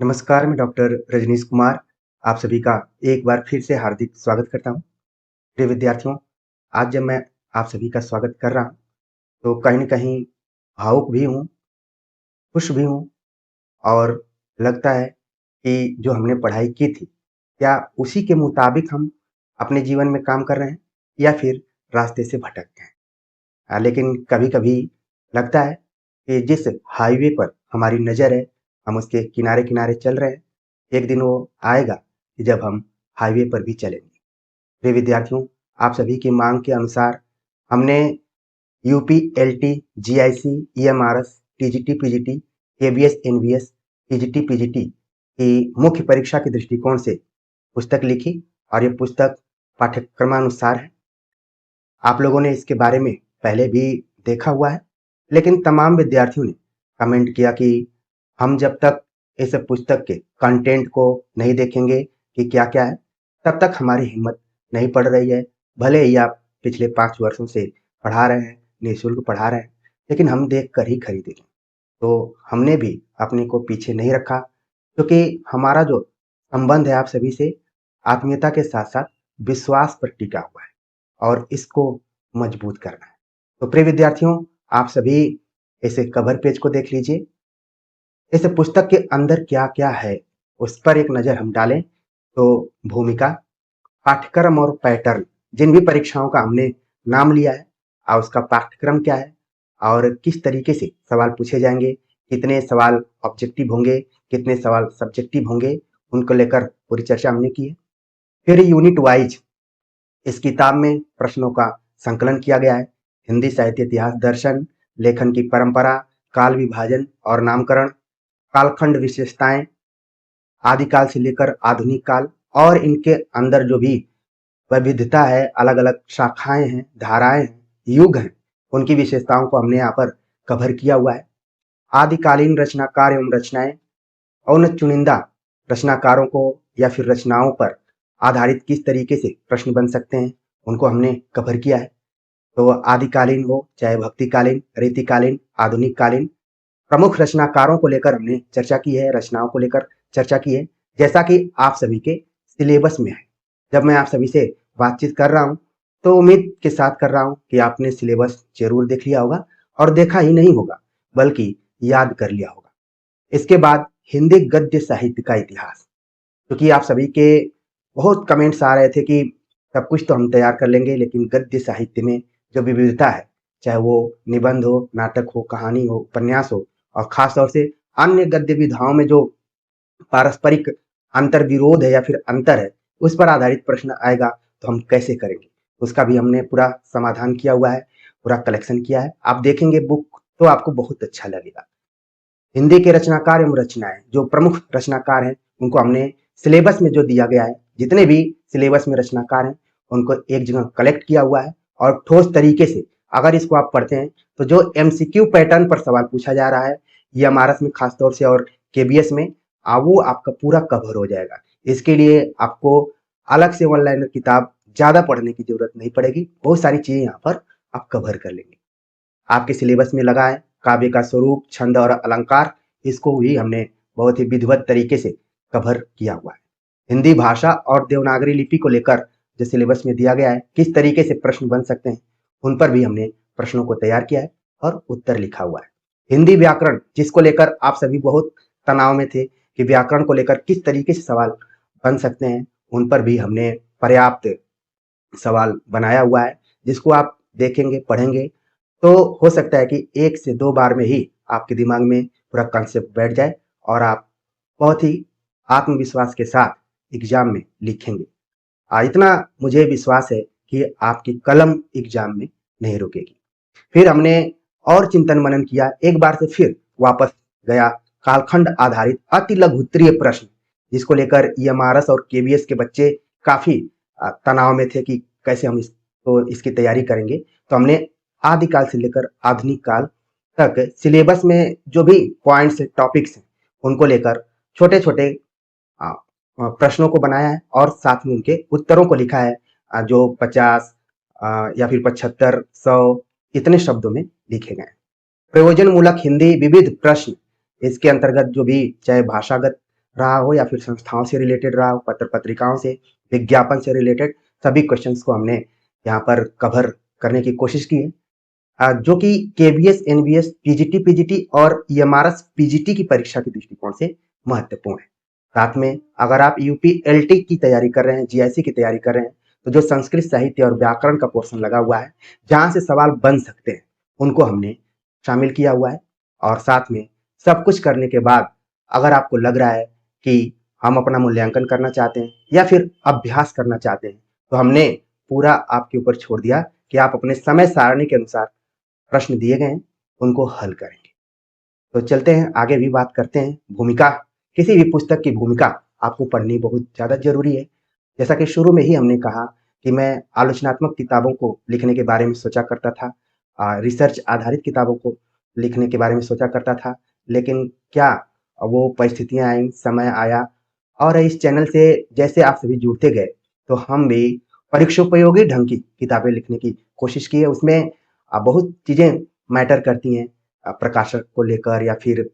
नमस्कार, मैं डॉक्टर रजनीश कुमार आप सभी का एक बार फिर से हार्दिक स्वागत करता हूँ। प्रिय विद्यार्थियों, आज जब मैं आप सभी का स्वागत कर रहा हूँ, तो कहीं न कहीं भावुक भी हूँ, खुश भी हूँ और लगता है कि जो हमने पढ़ाई की थी, क्या उसी के मुताबिक हम अपने जीवन में काम कर रहे हैं या फिर रास्ते से भटक गए हैं। लेकिन कभी-कभी लगता है कि जिस हाईवे पर हमारी नज़र है, हम उसके किनारे-किनारे चल रहे हैं। एक दिन वो आएगा कि जब हम हाईवे पर भी चलेंगे। प्रिय विद्यार्थियों, आप सभी की माँग के अनुसार हमने UP, LT, GIC, EMRS, TGT, PGT, KBS, NVS, TGT, PGT की मुख्य परीक्षा के दृष्टिकोण से पुस्तक लिखी और ये पुस्तक पाठ्यक्रमानुसार है। आप लोगों ने इसके बारे में पहले भी देखा हुआ है, लेकिन तमाम विद्यार्थियों ने कमेंट किया कि हम जब तक इस पुस्तक के कंटेंट को नहीं देखेंगे कि क्या-क्या है, तब तक हमारी हिम्मत नहीं पड़ रही है। भले ही आप पिछले 5 वर्षों से पढ़ा रहे हैं, निःशुल्क पढ़ा रहे हैं, लेकिन हम देख कर ही खरीदेंगे। तो हमने भी अपने को पीछे नहीं रखा, क्योंकि हमारा जो संबंध है आप सभी से आत्मीयता के साथ-साथ विश्वास पर टिका हुआ है और इसको मजबूत करना है। तो प्रिय विद्यार्थियों, आप सभी इस कवर पेज को देख लीजिए। इस पुस्तक के अंदर क्या-क्या है, उस पर एक नज़र हम डालें तो भूमिका, पाठ्यक्रम और पैटर्न, जिन भी परीक्षाओं का हमने नाम लिया है उसका पाठ्यक्रम क्या है और किस तरीके से सवाल पूछे जाएँगे, कितने सवाल ऑब्जेक्टिव होंगे, कितने सवाल सब्जेक्टिव होंगे, उनको लेकर पूरी चर्चा हमने की है। फिर यूनिट वाइज़ इस किताब में प्रश्नों का संकलन किया गया है। हिंदी साहित्य, इतिहास, दर्शन, लेखन की परंपरा, काल विभाजन और नामकरण, कालखंड विशेषताएं, आदिकाल से लेकर आधुनिक काल और इनके अंदर जो भी विविधता है, अलग-अलग शाखाएं हैं, धाराएं हैं, युग हैं, उनकी विशेषताओं को हमने यहाँ पर कवर किया हुआ है। आदिकालीन रचनाकार एवं रचनाएं, उन चुनिंदा रचनाकारों को या फिर रचनाओं पर आधारित किस तरीके से प्रश्न बन सकते हैं, उनको हमने कवर किया है। तो आदिकालीन हो, चाहे भक्तिकालीन, रीतिकालीन, आधुनिक कालीन, प्रमुख रचनाकारों को लेकर हमने चर्चा की है, रचनाओं को लेकर चर्चा की है, जैसा कि आप सभी के सिलेबस में है। जब मैं आप सभी से बातचीत कर रहा हूँ, तो उम्मीद के साथ कर रहा हूँ कि आपने सिलेबस ज़रूर देख लिया होगा और देखा ही नहीं होगा, बल्कि याद कर लिया होगा। इसके बाद हिंदी गद्य साहित्य का इतिहास, क्योंकि आप सभी के बहुत कमेंट्स आ रहे थे कि सब कुछ तो हम तैयार कर लेंगे, लेकिन गद्य साहित्य में जो विविधता है, चाहे वो निबंध हो, नाटक हो, कहानी हो, उपन्यास हो और खास तौर से अन्य गद्य विधाओं में जो पारस्परिक अंतर-विरोध है या फिर अंतर है, उस पर आधारित प्रश्न आएगा, तो हम कैसे करेंगे? उसका भी हमने पूरा समाधान किया हुआ है, पूरा कलेक्शन किया है। आप देखेंगे बुक तो आपको बहुत अच्छा लगेगा। हिंदी के रचनाकार एवं रचनाएँ, जो प्रमुख रचनाकार हैं, उनको हमने सिलेबस में जो दिया गया है, जितने भी सिलेबस में रचनाकार हैं, उनको एक जगह कलेक्ट किया हुआ है और ठोस तरीके से अगर इसको आप पढ़ते हैं, तो जो एमसीक्यू पैटर्न पर सवाल पूछा जा रहा है, ईएमआरएस में खास तौर से और केबीएस में वो आपका पूरा कवर हो जाएगा। इसके लिए आपको अलग से ऑनलाइन किताब ज़्यादा पढ़ने की ज़रूरत नहीं पड़ेगी, बहुत सारी चीज़ें यहाँ पर आप कवर कर लेंगे। आपके सिलेबस में लगा है काव्य का स्वरूप, छंद और अलंकार, इसको भी हमने बहुत ही विधिवत तरीके से कवर किया हुआ है। हिंदी भाषा और देवनागरी लिपि को लेकर जो सिलेबस में दिया गया है, किस तरीके से प्रश्न बन सकते हैं, उन पर भी हमने प्रश्नों को तैयार किया है और उत्तर लिखा हुआ है। हिंदी व्याकरण, जिसको लेकर आप सभी बहुत तनाव में थे कि व्याकरण को लेकर किस तरीके से सवाल बन सकते हैं, उन पर भी हमने पर्याप्त सवाल बनाया हुआ है, जिसको आप देखेंगे, पढ़ेंगे, तो हो सकता है कि 1 से 2 बार में ही आपके दिमाग में पूरा कॉन्सेप्ट बैठ जाए और आप बहुत ही आत्मविश्वास के साथ एग्ज़ाम में लिखेंगे। इतना मुझे विश्वास है कि आपकी कलम एग्ज़ाम में नहीं रुकेगी। फिर हमने और चिंतन-मनन किया, एक बार से फिर वापस गया कालखंड आधारित अति लघु उत्तरीय प्रश्न, जिसको लेकर ईएमआरएस और केवीएस के बच्चे काफ़ी तनाव में थे कि कैसे हम इसकी तैयारी करेंगे। तो हमने आदिकाल से लेकर आधुनिक काल तक सिलेबस में जो भी पॉइंट्स, टॉपिक्स हैं, उनको लेकर छोटे-छोटे अ प्रश्नों को बनाया है और साथ में उनके उत्तरों को लिखा है, जो 50 या फिर 75, 100 इतने शब्दों में लिखे गए हैं। प्रयोजन मूलक हिंदी विविध प्रश्न, इसके अंतर्गत जो भी चाहे भाषागत रहा हो या फिर संस्थाओं से रिलेटेड रहा हो, पत्र-पत्रिकाओं से, विज्ञापन से रिलेटेड सभी क्वेश्चंस को हमने यहाँ पर कवर करने की कोशिश की है। जो कि केवीएस, एनवीएस, टीजीटी, पीजीटी और ईएमआरएस, पीजीटी की परीक्षा के दृष्टिकोण से महत्वपूर्ण है। साथ में अगर आप यूपीएलटी की तैयारी कर रहे हैं, जीआईसी की तैयारी कर रहे हैं, तो जो संस्कृत साहित्य और व्याकरण का पोर्शन लगा हुआ है, जहाँ से सवाल बन सकते हैं, उनको हमने शामिल किया हुआ है। और साथ में सब कुछ करने के बाद अगर आपको लग रहा है कि हम अपना मूल्यांकन करना चाहते हैं या फिर अभ्यास करना चाहते हैं, तो हमने पूरा आपके ऊपर छोड़ दिया कि आप अपने समय सारणी के अनुसार प्रश्न दिए गए हैं, उनको हल करेंगे। तो चलते हैं आगे भी बात करते हैं। भूमिका, किसी भी पुस्तक की भूमिका आपको पढ़नी बहुत ज़्यादा ज़रूरी है। जैसा कि शुरू में ही हमने कहा कि मैं आलोचनात्मक किताबों को लिखने के बारे में सोचा करता था, रिसर्च आधारित किताबों को लिखने के बारे में सोचा करता था, लेकिन क्या वो परिस्थितियाँ आईं, समय आया और इस चैनल से जैसे आप सभी जुड़ते गए, तो हम भी परीक्षोपयोगी ढंग की किताबें लिखने की कोशिश की है। उसमें बहुत चीज़ें मैटर करती हैं, प्रकाशक को लेकर या फिर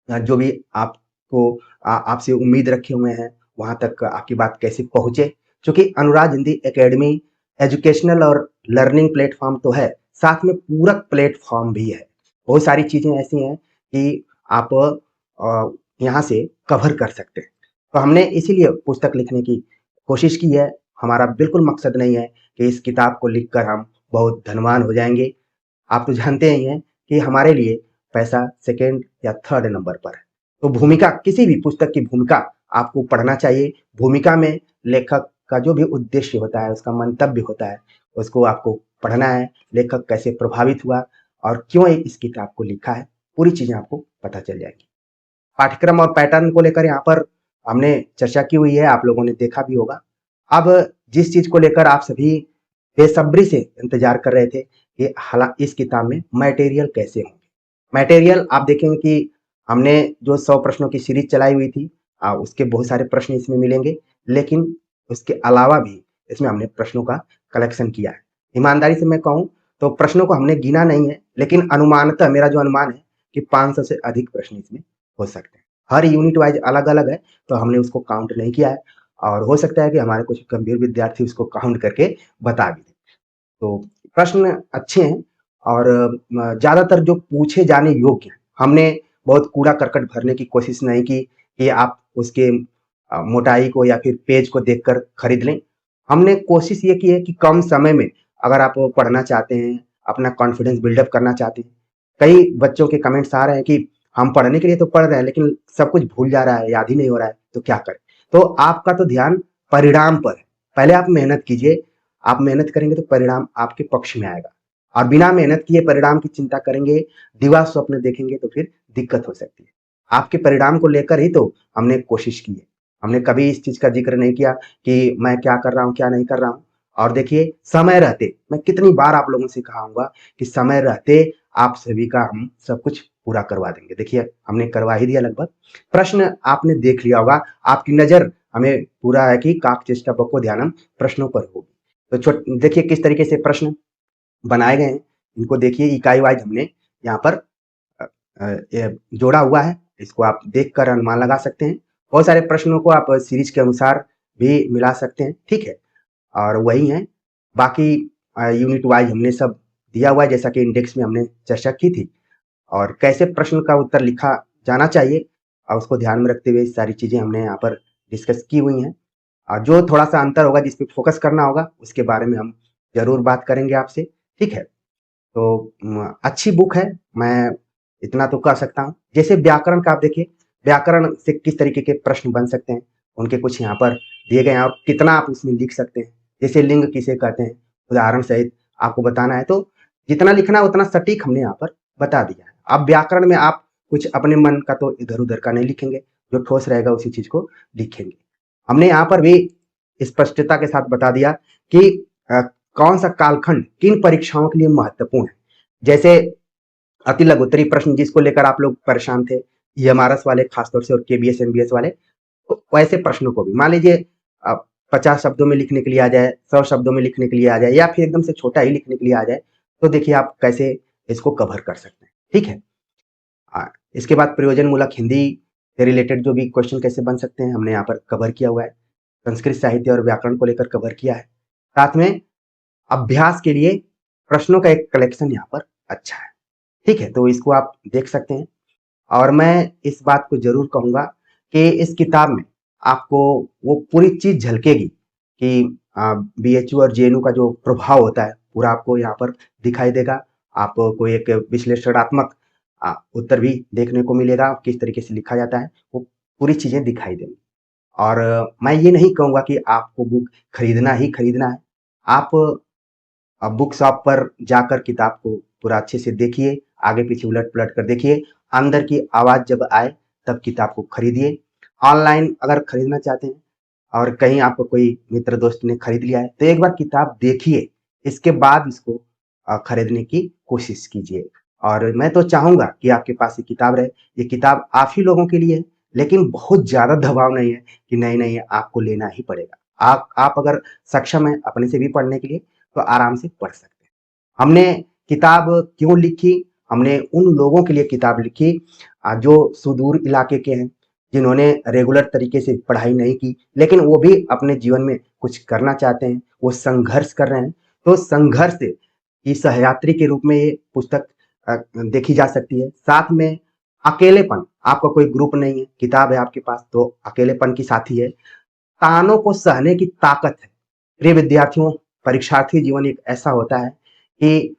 जो भी आपको आपसे उम्मीद रखे हुए हैं, वहाँ तक आपकी बात कैसे पहुँचे। चूँकि अनुराग हिंदी एकेडमी एजुकेशनल और लर्निंग प्लेटफ़ॉर्म तो है, साथ में पूरक प्लेटफ़ॉर्म भी है। बहुत सारी चीज़ें ऐसी हैं कि आप यहाँ से कवर कर सकते हैं। तो हमने इसीलिए पुस्तक लिखने की कोशिश की है। हमारा बिल्कुल मकसद नहीं है कि इस किताब को लिखकर हम बहुत धनवान हो जाएँगे। आप तो जानते ही हैं कि हमारे लिए पैसा सेकंड या थर्ड नंबर पर है। तो भूमिका, किसी भी पुस्तक की भूमिका आपको पढ़ना चाहिए। भूमिका में लेखक का जो भी उद्देश्य होता है, उसका मंतव्य होता है, उसको आपको पढ़ना है। लेखक कैसे प्रभावित हुआ और क्यों इस किताब को लिखा है, पूरी चीज़ें आपको पता चल जाएँगी। पाठ्यक्रम और पैटर्न को लेकर यहाँ पर हमने चर्चा की हुई है, आप लोगों ने देखा भी होगा। अब जिस चीज़ को लेकर आप सभी बेसब्री से इंतज़ार कर रहे थे कि इस किताब में मटेरियल कैसे होंगे। मटेरियल आप देखेंगे कि हमने जो 100 प्रश्नों की सीरीज़ चलाई हुई थी, उसके बहुत सारे प्रश्न इसमें मिलेंगे, लेकिन उसके अलावा भी इसमें हमने प्रश्नों का कलेक्शन किया है। ईमानदारी से मैं कहूँ तो प्रश्नों को हमने गिना नहीं है, लेकिन अनुमानतः मेरा जो अनुमान है कि 500 से अधिक प्रश्न इसमें हो सकते हैं। हर यूनिट वाइज़ अलग-अलग है, तो हमने उसको काउंट नहीं किया है और हो सकता है कि हमारे कुछ गंभीर विद्यार्थी उसको काउंट करके बता भी दें। तो प्रश्न अच्छे हैं और ज़्यादातर जो पूछे जाने योग्य हैं। हमने बहुत कूड़ा-करकट भरने की कोशिश नहीं की कि आप उसके मोटाई को या फिर पेज को देखकर खरीद लें। हमने कोशिश ये की है कि कम समय में अगर आप पढ़ना चाहते हैं, अपना कॉन्फिडेंस बिल्डअप करना चाहते हैं। कई बच्चों के कमेंट्स आ रहे हैं कि हम पढ़ने के लिए तो पढ़ रहे हैं, लेकिन सब कुछ भूल जा रहा है, याद ही नहीं हो रहा है, तो क्या करें? तो आपका तो ध्यान परिणाम पर है। पहले आप मेहनत कीजिए, आप मेहनत करेंगे तो परिणाम आपके पक्ष में आएगा और बिना मेहनत किए परिणाम की चिंता करेंगे, दिवा स्वप्न देखेंगे तो फिर दिक्कत हो सकती है। आपके परिणाम को लेकर ही तो हमने कोशिश की है। हमने कभी इस चीज़ का ज़िक्र नहीं किया कि मैं क्या कर रहा हूँ, क्या नहीं कर रहा हूँ। और देखिए, समय रहते मैं कितनी बार आप लोगों से कहा हूँगा कि समय रहते आप सभी का हम सब कुछ पूरा करवा देंगे। देखिए, हमने करवा ही दिया लगभग। प्रश्न आपने देख लिया होगा, आपकी नज़र हमें पूरा है कि काक-चेष्टा बको ध्यानम प्रश्नों पर होगी। तो देखिए किस तरीके से प्रश्न बनाए गए हैं, इनको देखिए इकाई वाइज़ हमने यहाँ पर जोड़ा हुआ है, इसको आप देखकर अनुमान लगा सकते हैं। बहुत सारे प्रश्नों को आप सीरीज़ के अनुसार भी मिला सकते हैं, ठीक है? और वही हैं, बाकी यूनिट वाइज़ हमने सब दिया हुआ है जैसा कि इंडेक्स में हमने चर्चा की थी और कैसे प्रश्न का उत्तर लिखा जाना चाहिए और उसको ध्यान में रखते हुए सारी चीज़ें हमने यहाँ पर डिस्कस की हुई हैं। जो थोड़ा-सा अंतर होगा जिस पे फ़ोकस करना होगा, उसके बारे में हम ज़रूर बात करेंगे आपसे, ठीक है? तो अच्छी बुक है, मैं इतना तो कह सकता हूँ। जैसे व्याकरण का आप देखिए, व्याकरण से किस तरीके के प्रश्न बन सकते हैं, उनके कुछ यहाँ पर दिए गए हैं और कितना आप उसमें लिख सकते हैं। जैसे लिंग किसे कहते हैं, उदाहरण सहित आपको बताना है, तो जितना लिखना है उतना सटीक हमने यहाँ पर बता दिया है। अब व्याकरण में आप कुछ अपने मन का तो इधर-उधर का नहीं लिखेंगे, जो ठोस रहेगा उसी चीज़ को लिखेंगे। हमने यहाँ पर भी स्पष्टता के साथ बता दिया कि कौन सा कालखंड किन परीक्षाओं के लिए महत्वपूर्ण है। जैसे अति लघुत्तरी प्रश्न जिसको लेकर आप लोग परेशान थे, ईएमआरएस वाले खासतौर से और केबीएस, एनबीएस वाले, तो वैसे प्रश्नों को भी मान लीजिए 50 शब्दों में लिखने के लिए आ जाए, 100 शब्दों में लिखने के लिए आ जाए या फिर एकदम से छोटा ही लिखने के लिए आ जाए, तो देखिए आप कैसे इसको कवर कर सकते हैं, ठीक है? इसके बाद प्रयोजनमूलक हिंदी से रिलेटेड जो भी क्वेश्चन कैसे बन सकते हैं, हमने यहाँ पर कवर किया हुआ है। संस्कृत साहित्य और व्याकरण को लेकर कवर किया है। साथ में अभ्यास के लिए प्रश्नों का एक कलेक्शन यहाँ पर अच्छा है। ठीक है, तो इसको आप देख सकते हैं। और मैं इस बात को ज़रूर कहूँगा कि इस किताब में आपको वो पूरी चीज़ झलकेगी कि बीएचयू और जेएनयू का जो प्रभाव होता है, पूरा आपको यहाँ पर दिखाई देगा। आपको एक विश्लेषणात्मक उत्तर भी देखने को मिलेगा, किस तरीके से लिखा जाता है, वो पूरी चीज़ें दिखाई देंगी। और मैं ये नहीं कहूँगा कि आपको बुक खरीदना ही खरीदना है। आप बुक शॉप पर जाकर किताब को पूरा अच्छे से देखिए, आगे-पीछे उलट-पलट कर देखिए, अंदर की आवाज़ जब आए तब किताब को खरीदिए। ऑनलाइन अगर खरीदना चाहते हैं और कहीं आपको कोई मित्र दोस्त ने खरीद लिया है, तो एक बार किताब देखिए, इसके बाद इसको खरीदने की कोशिश कीजिए। और मैं तो चाहूँगा कि आपके पास ये किताब रहे। ये किताब आप ही लोगों के लिए है, लेकिन बहुत ज़्यादा दबाव नहीं है कि नहीं-नहीं आपको लेना ही पड़ेगा। आप अगर सक्षम हैं अपने से भी पढ़ने के लिए, तो आराम से पढ़ सकते हैं। हमने किताब क्यों लिखी? हमने उन लोगों के लिए किताब लिखी जो सुदूर इलाके के हैं, जिन्होंने रेगुलर तरीके से पढ़ाई नहीं की, लेकिन वो भी अपने जीवन में कुछ करना चाहते हैं, वो संघर्ष कर रहे हैं। तो संघर्ष की सहयात्री के रूप में ये पुस्तक देखी जा सकती है। साथ में अकेलेपन, आपका कोई ग्रुप नहीं है, किताब है आपके पास तो अकेलेपन की साथी है। तानों को सहने की ताकत है। प्रिय विद्यार्थियों, परीक्षार्थी जीवन एक ऐसा होता है कि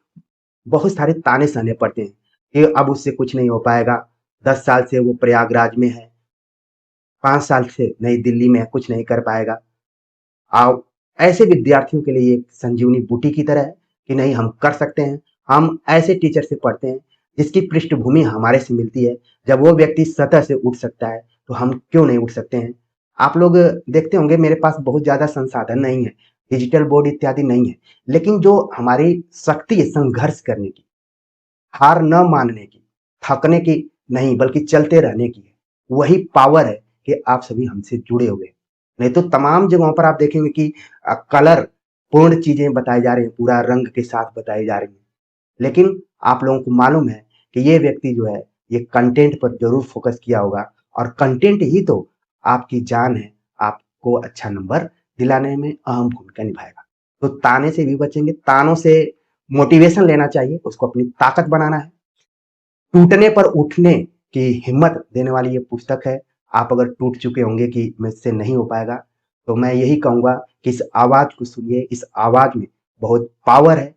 बहुत सारे ताने सहने पड़ते हैं कि अब उससे कुछ नहीं हो पाएगा। 10 साल से वो प्रयागराज में है, 5 साल से नई दिल्ली में है, कुछ नहीं कर पाएगा। आप ऐसे विद्यार्थियों के लिए एक संजीवनी बूटी की तरह है कि नहीं, हम कर सकते हैं। हम ऐसे टीचर से पढ़ते हैं जिसकी पृष्ठभूमि हमारे से मिलती है। जब वो व्यक्ति सतह से उठ सकता है तो हम क्यों नहीं उठ सकते हैं। आप लोग देखते होंगे मेरे पास बहुत ज़्यादा संसाधन नहीं है, डिजिटल बोर्ड इत्यादि नहीं है, लेकिन जो हमारी शक्ति है संघर्ष करने की, हार न मानने की, थकने की नहीं बल्कि चलते रहने की है। वही पावर है कि आप सभी हमसे जुड़े हुए हैं। नहीं तो तमाम जगहों पर आप देखेंगे कि कलर पूर्ण चीज़ें बताई जा रही हैं, पूरा रंग के साथ बताई जा रही हैं। लेकिन आप लोगों को मालूम है कि ये व्यक्ति जो है, ये कंटेंट पर ज़रूर फ़ोकस किया होगा और कंटेंट ही तो आपकी जान है, आपको अच्छा नंबर दिलाने में अहम भूमिका निभाएगा। तो ताने से भी बचेंगे, तानों से मोटिवेशन लेना चाहिए, उसको अपनी ताकत बनाना है। टूटने पर उठने की हिम्मत देने वाली ये पुस्तक है। आप अगर टूट चुके होंगे कि मुझसे नहीं हो पाएगा, तो मैं यही कहूँगा कि इस आवाज़ को सुनिए, इस आवाज़ में बहुत पावर है।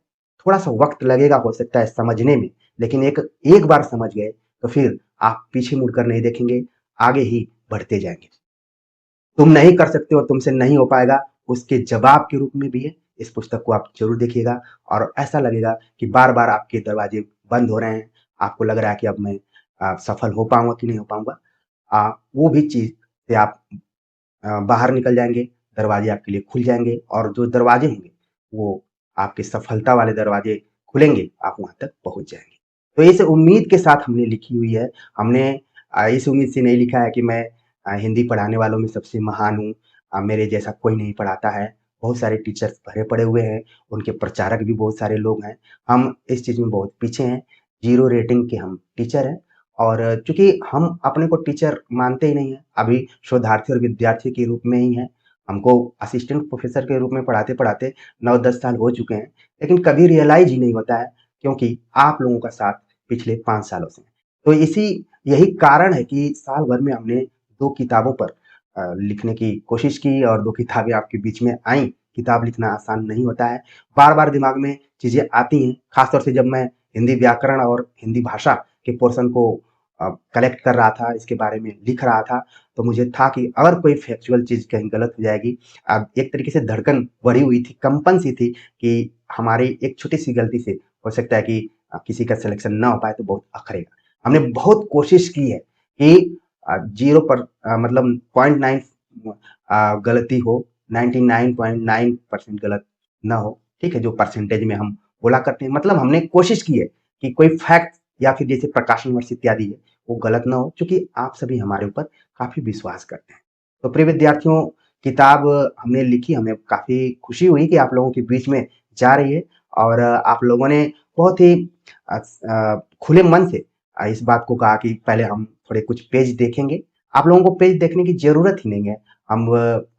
थोड़ा-सा वक़्त लगेगा हो सकता है समझने में, लेकिन एक एक बार समझ गए, तो फिर आप पीछे मुड़कर नहीं देखेंगे, आगे ही बढ़ते जाएँगे। तुम नहीं कर सकते हो, तुमसे नहीं हो पाएगा, उसके जवाब के रूप में भी है। इस पुस्तक को आप ज़रूर देखिएगा और ऐसा लगेगा कि बार-बार आपके दरवाजे बंद हो रहे हैं। आपको लग रहा है कि अब मैं सफल हो पाऊँगा कि नहीं हो पाऊँगा। वो भी चीज़ से आप बाहर निकल जाएँगे, दरवाजे आपके लिए खुल जाएँगे और जो दरवाजे होंगे, वो आपके सफलता वाले दरवाजे खुलेंगे, आप वहाँ तक पहुँच जाएँगे। तो इस उम्मीद के साथ हमने लिखी हुई है। हमने इस उम्मीद से नहीं लिखा है कि मैं हिंदी पढ़ाने वालों में सबसे महान हूँ, मेरे जैसा कोई नहीं पढ़ाता है। बहुत सारे टीचर्स भरे पड़े हुए हैं, उनके प्रचारक भी बहुत सारे लोग हैं। हम इस चीज़ में बहुत पीछे हैं, 0 रेटिंग के हम टीचर हैं और चूँकि हम अपने को टीचर मानते ही नहीं हैं, अभी शोधार्थी और विद्यार्थी के रूप में ही हैं। हमको असिस्टेंट प्रोफ़ेसर के रूप में पढ़ाते-पढ़ाते 9-10 साल हो चुके हैं, लेकिन कभी रियलाइज़ ही नहीं होता है क्योंकि आप लोगों का साथ पिछले 5 सालों से है। तो यही कारण है कि साल भर में हमने 2 किताबों पर लिखने की कोशिश की और 2 किताबें आपके बीच में आईं। किताब लिखना आसान नहीं होता है। बार-बार दिमाग में चीज़ें आती हैं, ख़ास तौर से जब मैं हिंदी व्याकरण और हिंदी भाषा के पोर्शन को कलेक्ट कर रहा था, इसके बारे में लिख रहा था, तो मुझे था कि अगर कोई फैक्चुअल चीज़ कहीं गलत हो जाएगी, एक तरीके से धड़कन बढ़ी हुई थी, कंपन सी थी कि हमारी एक छोटी-सी गलती से हो सकता है कि किसी का सिलेक्शन ना हो पाए तो बहुत अखरेगा। हमने बहुत कोशिश की है कि 0 पर मतलब 0.9 गलती हो, 99.9% गलत ना हो, ठीक है? जो परसेंटेज में हम बोला करते हैं, मतलब हमने कोशिश की है कि कोई फैक्ट या फिर जैसे प्रकाशन वर्ष इत्यादि है, वो गलत ना हो, चूँकि आप सभी हमारे ऊपर काफ़ी विश्वास करते हैं। तो प्रिय विद्यार्थियों, किताब हमने लिखी, हमें काफ़ी खुशी हुई कि आप लोगों के बीच में जा रही है और आप लोगों ने बहुत ही खुले मन से इस बात को कहा कि पहले हम थोड़े कुछ पेज देखेंगे, आप लोगों को पेज देखने की ज़रूरत ही नहीं है।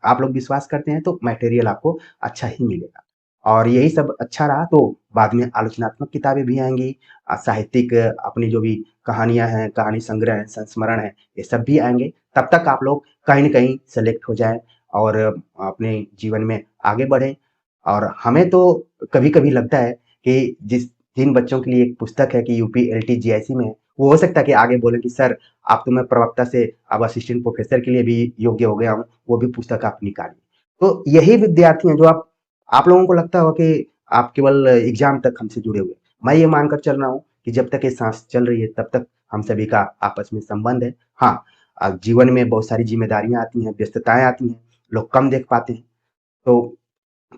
आप लोग विश्वास करते हैं तो मटेरियल आपको अच्छा ही मिलेगा। और यही सब अच्छा रहा तो बाद में आलोचनात्मक किताबें भी आएँगी, साहित्यिक अपनी जो भी कहानियाँ हैं, कहानी संग्रह हैं, संस्मरण हैं, ये सब भी आएँगे। तब तक आप लोग कहीं न कहीं सेलेक्ट हो जाएँ और अपने जीवन में आगे बढ़ें। और हमें तो कभी-कभी लगता है कि जिन बच्चों के लिए एक पुस्तक है कि यूपी, एलटी, जेआईसी में है, वो हो सकता है कि आगे बोले कि सर अब तो मैं प्रवक्ता से अब असिस्टेंट प्रोफेसर के लिए भी योग्य हो गया हूँ, वो भी पुस्तक आप निकालिए। तो यही विद्यार्थी हैं जो आप लोगों को लगता होगा कि आप केवल एग्ज़ाम तक हमसे जुड़े हुए हैं। मैं ये मानकर चल रहा हूँ कि जब तक ये साँस चल रही है तब तक हम सभी का आपस में संबंध है। हाँ, जीवन में बहुत सारी ज़िम्मेदारियाँ आती हैं, व्यस्तताएँ आती हैं, लोग कम देख पाते हैं। तो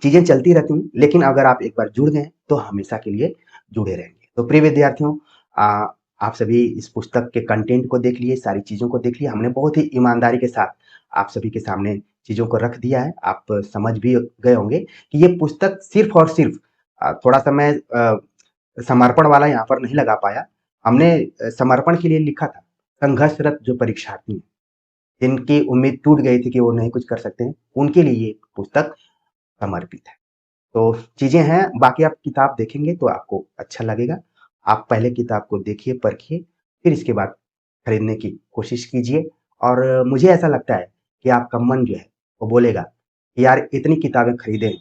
चीज़ें चलती रहती हैं, लेकिन अगर आप एक बार जुड़ गए, तो हमेशा के लिए जुड़े रहेंगे। तो प्रिय विद्यार्थियों आप सभी इस पुस्तक के कंटेंट को देख लिए, सारी चीज़ों को देख लिया। हमने बहुत ही ईमानदारी के साथ आप सभी के सामने चीज़ों को रख दिया है। आप समझ भी गए होंगे कि ये पुस्तक सिर्फ़ और सिर्फ़ थोड़ा-सा मैं समर्पण वाला यहाँ पर नहीं लगा पाया। हमने समर्पण के लिए लिखा था, संघर्षरत जो परीक्षार्थी हैं, जिनकी उम्मीद टूट गई थी कि वो नहीं कुछ कर सकते हैं, उनके लिए ये पुस्तक समर्पित है। तो चीज़ें हैं, बाकी आप किताब देखेंगे तो आपको अच्छा लगेगा। आप पहले किताब को देखिए, परखिए, फिर इसके बाद खरीदने की कोशिश कीजिए और मुझे ऐसा लगता है कि आपका मन जो है, वो बोलेगा कि यार इतनी किताबें खरीदें,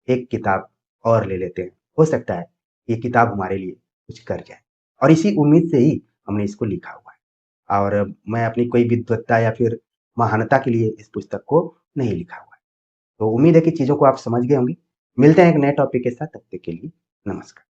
एक किताब और ले लेते हैं। हो सकता है ये किताब हमारे लिए कुछ कर जाए और इसी उम्मीद से ही हमने इसको लिखा हुआ है और मैं अपनी कोई विद्वत्ता या फिर महानता के लिए इस पुस्तक को नहीं लिखा हुआ है। तो उम्मीद है कि चीज़ों को आप समझ गए होंगे। मिलते हैं एक नए टॉपिक के साथ, तब तक के लिए नमस्कार।